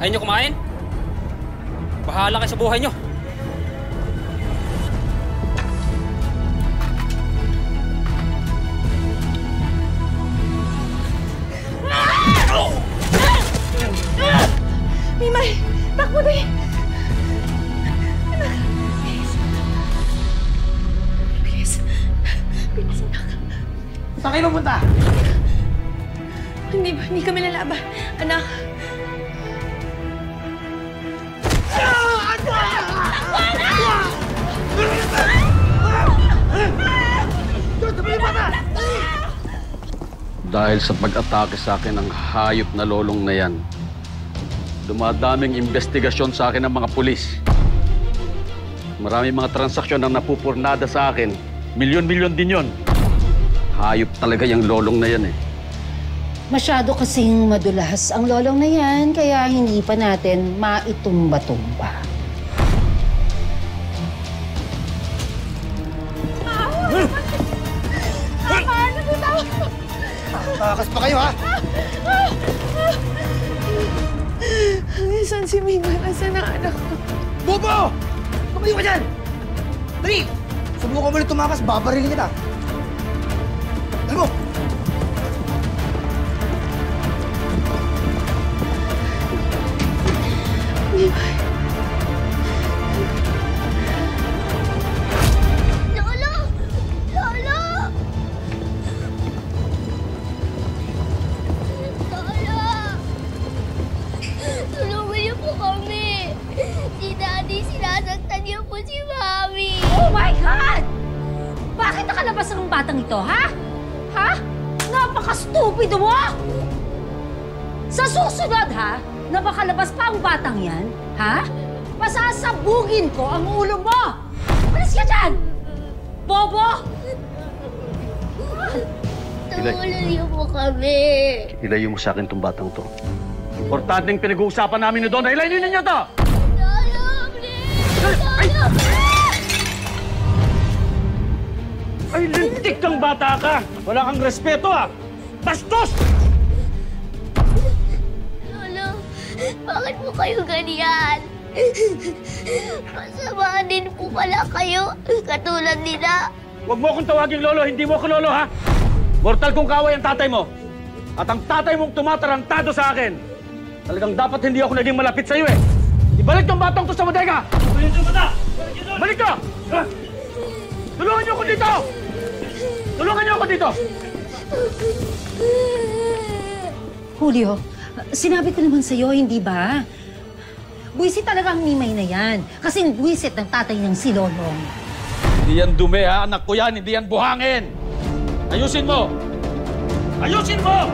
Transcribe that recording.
Ayaw nyo kumain? Bahala kayo sa buhay nyo. Mimay! Takbo din! Anak! Bilis! Bilis, anak! Saan kayo pupunta? Hindi kami lalaban. Anak! Dahil sa pag-atake sa akin ng hayop na lolong na yan, dumadaming investigasyon sa akin ng mga pulis. Maraming mga transaksyon ang napupurnada sa akin. Milyon-milyon din yon. Hayop talaga yung lolong na yan eh. Masyado kasing madulas ang lolong na yan, kaya hindi pa natin maitumba-tumba. Takas pa kayo, ha? Saan si Mimay? Nasaan ang anak ko? Bobo! Tumayo ka dyan! Dali! Subukan mo ulit tumakas, babarilin kita. Dali mo! Mimay! Lolo! Lolo! Lolo! Tulungan niyo po kami! Si Daddy, sinasaktan niyo po si Mami! Oh my God! Bakit nakalabas ang batang ito, ha? Ha? Napaka-stupido mo! Sa susunod, ha? Na makalabas pa ang batang yan, ha? Pasasabugin ko ang ulo mo! Malis ka dyan! Bobo! Tulungan niyo po kami! Ilayo mo sa akin itong batang to. Importanteng pinag-uusapan namin ni Don. Ilayo ninyo to! Lolo, please! Lolo! Ay, lintik kang bata ka! Wala kang respeto, ha! Bastos! Lolo, bakit po kayo ganyan? Masama din po pala kayo, katulad nila. Huwag mo akong tawaging lolo, hindi mo ako lolo, ha? Mortal kong kaway ang tatay mo. At ang tatay mong tumatarantado sa akin. Talagang dapat hindi ako naging malapit sa iyo, eh. Ibalik yung batang to sa bodega! Balik ka! Tulungan niyo ako dito! Tulungan niyo ako dito! Julio, sinabi ko naman sa'yo, hindi ba? Buwisit talaga ang Mimay na yan. Kasing buwisit ng tatay ng si Lolong. Hindi yan dumi, ha? Anak ko yan, hindi yan buhangin! Ayusin mo! Ayusin mo!